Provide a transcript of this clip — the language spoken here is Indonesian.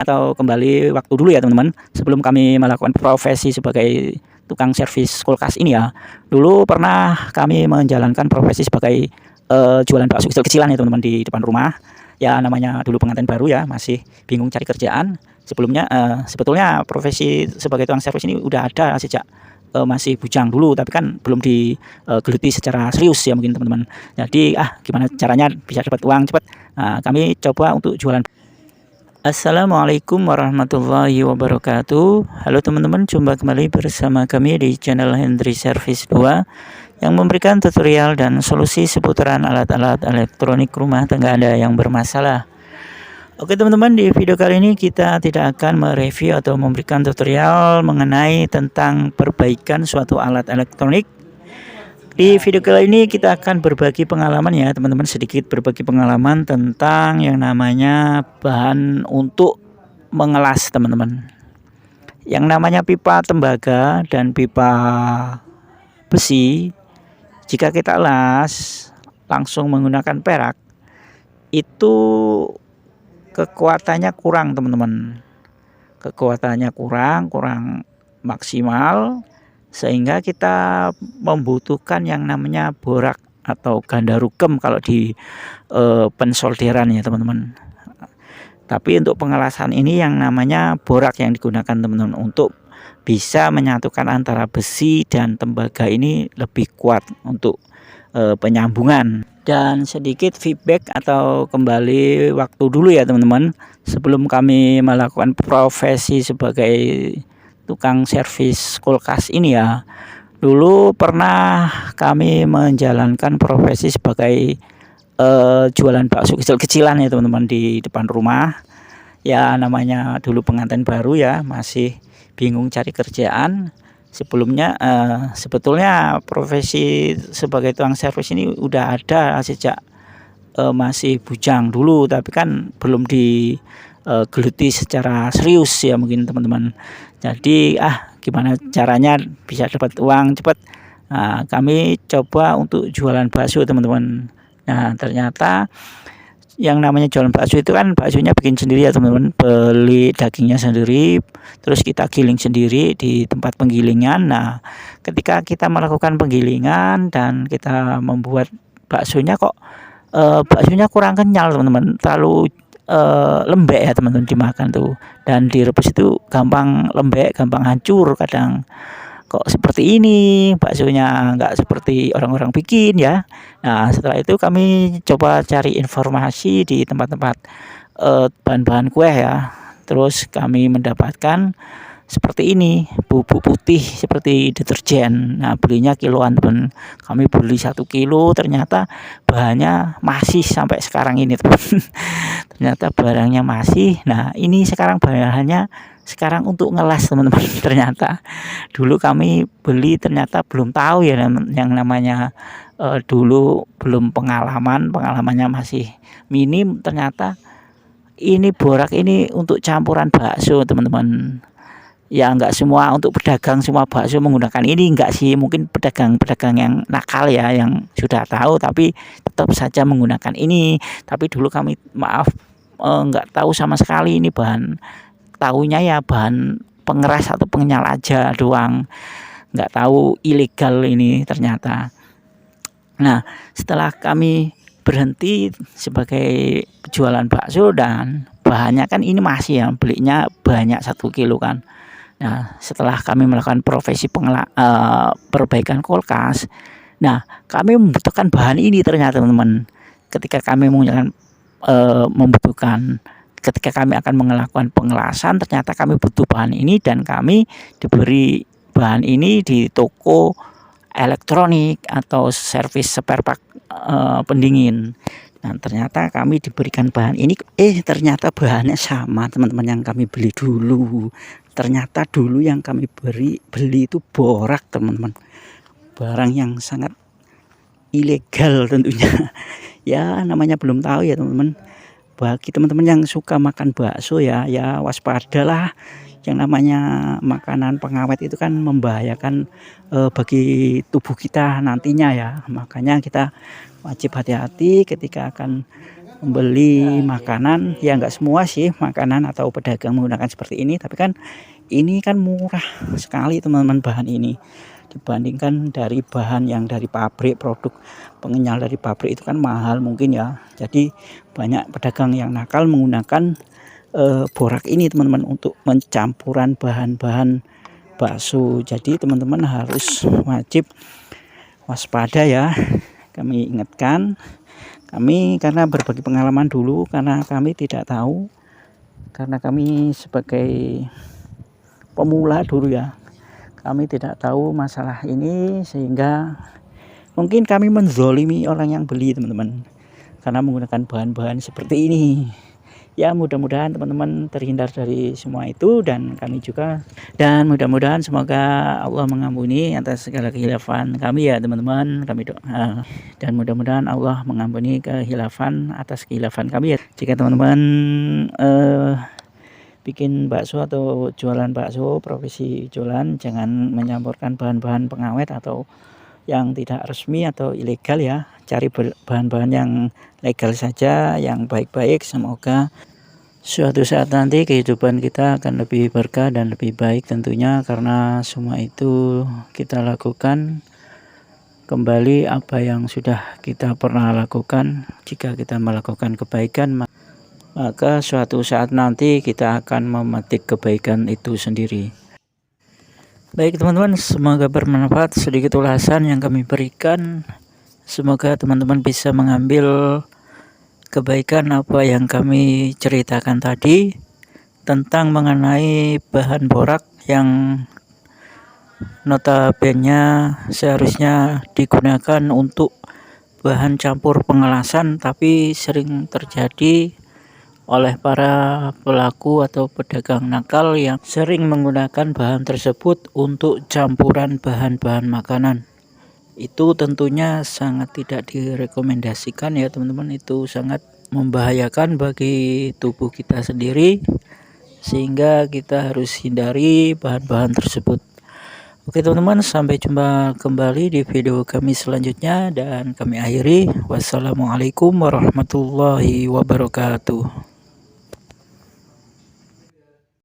Atau kembali waktu dulu ya teman-teman, sebelum kami melakukan profesi sebagai tukang servis kulkas ini ya. Dulu pernah kami menjalankan profesi sebagai jualan bakso kecil-kecilan ya teman-teman di depan rumah. Ya namanya dulu pengantin baru ya, masih bingung cari kerjaan. Sebelumnya sebetulnya profesi sebagai tukang servis ini udah ada sejak masih bujang dulu, tapi kan belum digeluti secara serius ya mungkin teman-teman. Jadi gimana caranya bisa dapat uang cepat. Nah, kami coba untuk jualan. Assalamualaikum warahmatullahi wabarakatuh. Halo teman-teman, jumpa kembali bersama kami di channel Hendry Service 2 yang memberikan tutorial dan solusi seputaran alat-alat elektronik rumah tangga Anda yang bermasalah. Oke teman-teman, di video kali ini kita tidak akan mereview atau memberikan tutorial mengenai tentang perbaikan suatu alat elektronik. Di video kali ini kita akan berbagi pengalaman ya teman-teman, sedikit berbagi pengalaman tentang yang namanya bahan untuk mengelas teman-teman. Yang namanya pipa tembaga dan pipa besi, jika kita las langsung menggunakan perak, itu kekuatannya kurang teman-teman. Kekuatannya kurang maksimal, sehingga kita membutuhkan yang namanya borak atau ganda rugem kalau di pensolderan ya teman-teman. Tapi untuk pengelasan ini yang namanya borak yang digunakan teman-teman, untuk bisa menyatukan antara besi dan tembaga ini lebih kuat untuk penyambungan. Dan sedikit feedback atau kembali waktu dulu ya teman-teman, sebelum kami melakukan profesi sebagai tukang servis kulkas ini ya. Dulu pernah kami menjalankan profesi sebagai jualan bakso kecil-kecilan ya teman-teman di depan rumah. Ya namanya dulu pengantin baru ya, masih bingung cari kerjaan. Sebelumnya sebetulnya profesi sebagai tukang servis ini udah ada sejak masih bujang dulu, tapi kan belum digeluti secara serius ya mungkin teman-teman. Jadi gimana caranya bisa dapat uang cepat. Nah, kami coba untuk jualan bakso teman-teman. Nah ternyata yang namanya jualan bakso itu kan baksonya bikin sendiri ya teman-teman, beli dagingnya sendiri, terus kita giling sendiri di tempat penggilingan. Nah ketika kita melakukan penggilingan dan kita membuat baksonya, kok baksonya kurang kenyal teman-teman, terlalu lembek ya teman-teman dimakan tuh, dan direbus itu gampang lembek, gampang hancur. Kadang kok seperti ini baksonya, nggak seperti orang-orang bikin ya. Nah setelah itu kami coba cari informasi di tempat-tempat bahan-bahan kue ya, terus kami mendapatkan seperti ini, bubuk putih seperti deterjen. Nah belinya kiloan teman, kami beli 1 kilo, ternyata bahannya masih sampai sekarang ini teman. Ternyata barangnya masih. Nah ini sekarang bahannya sekarang untuk ngelas teman-teman. Ternyata dulu kami beli ternyata belum tahu ya yang namanya dulu belum pengalamannya masih minim. Ternyata ini borak ini untuk campuran bakso teman-teman. Ya nggak semua untuk pedagang semua bakso menggunakan ini, enggak sih, mungkin pedagang-pedagang yang nakal ya yang sudah tahu tapi tetap saja menggunakan ini. Tapi dulu kami nggak tahu sama sekali ini bahan, tahunya ya bahan pengeras atau pengenyal aja doang, nggak tahu ilegal ini ternyata. Nah setelah kami berhenti sebagai jualan bakso dan bahannya kan ini masih ya, belinya banyak 1 kilo kan. Nah setelah kami melakukan profesi perbaikan kulkas, nah kami membutuhkan bahan ini ternyata teman-teman. Ketika kami membutuhkan, ketika kami akan melakukan pengelasan, ternyata kami butuh bahan ini, dan kami diberi bahan ini di toko elektronik atau servis spare part pendingin. Nah ternyata kami diberikan bahan ini, ternyata bahannya sama teman-teman yang kami beli dulu. Ternyata dulu yang kami beli itu borak teman-teman, barang yang sangat ilegal tentunya. Ya namanya belum tahu ya teman-teman. Bagi teman-teman yang suka makan bakso ya waspadalah, yang namanya makanan pengawet itu kan membahayakan bagi tubuh kita nantinya ya. Makanya kita wajib hati-hati ketika akan membeli makanan, ya nggak semua sih makanan atau pedagang menggunakan seperti ini, tapi kan ini kan murah sekali teman-teman bahan ini dibandingkan dari bahan yang dari pabrik, produk pengenyal dari pabrik itu kan mahal mungkin ya. Jadi banyak pedagang yang nakal menggunakan borak ini teman-teman untuk mencampuran bahan-bahan bakso. Jadi teman-teman harus wajib waspada ya. Kami ingatkan, kami karena berbagi pengalaman dulu, karena kami tidak tahu, karena kami sebagai pemula dulu ya, kami tidak tahu masalah ini, sehingga mungkin kami menzolimi orang yang beli teman-teman karena menggunakan bahan-bahan seperti ini. Ya mudah-mudahan teman-teman terhindar dari semua itu, dan kami juga, dan mudah-mudahan semoga Allah mengampuni atas segala khilafan kami ya teman-teman. Kami doa dan mudah-mudahan Allah mengampuni khilafan atas khilafan kami ya. Jika teman-teman bikin bakso atau jualan bakso, profesi jualan, jangan mencampurkan bahan-bahan pengawet atau yang tidak resmi atau ilegal ya. Cari bahan-bahan yang legal saja, yang baik-baik. Semoga suatu saat nanti kehidupan kita akan lebih berkah dan lebih baik tentunya, karena semua itu kita lakukan kembali apa yang sudah kita pernah lakukan. Jika kita melakukan kebaikan, maka suatu saat nanti kita akan memetik kebaikan itu sendiri. Baik teman-teman, semoga bermanfaat sedikit ulasan yang kami berikan. Semoga teman-teman bisa mengambil kebaikan apa yang kami ceritakan tadi tentang mengenai bahan borak yang notabene seharusnya digunakan untuk bahan campur pengelasan, tapi sering terjadi oleh para pelaku atau pedagang nakal yang sering menggunakan bahan tersebut untuk campuran bahan-bahan makanan. Itu tentunya sangat tidak direkomendasikan ya teman-teman, itu sangat membahayakan bagi tubuh kita sendiri, sehingga kita harus hindari bahan-bahan tersebut. Oke teman-teman, sampai jumpa kembali di video kami selanjutnya, dan kami akhiri. Wassalamualaikum warahmatullahi wabarakatuh.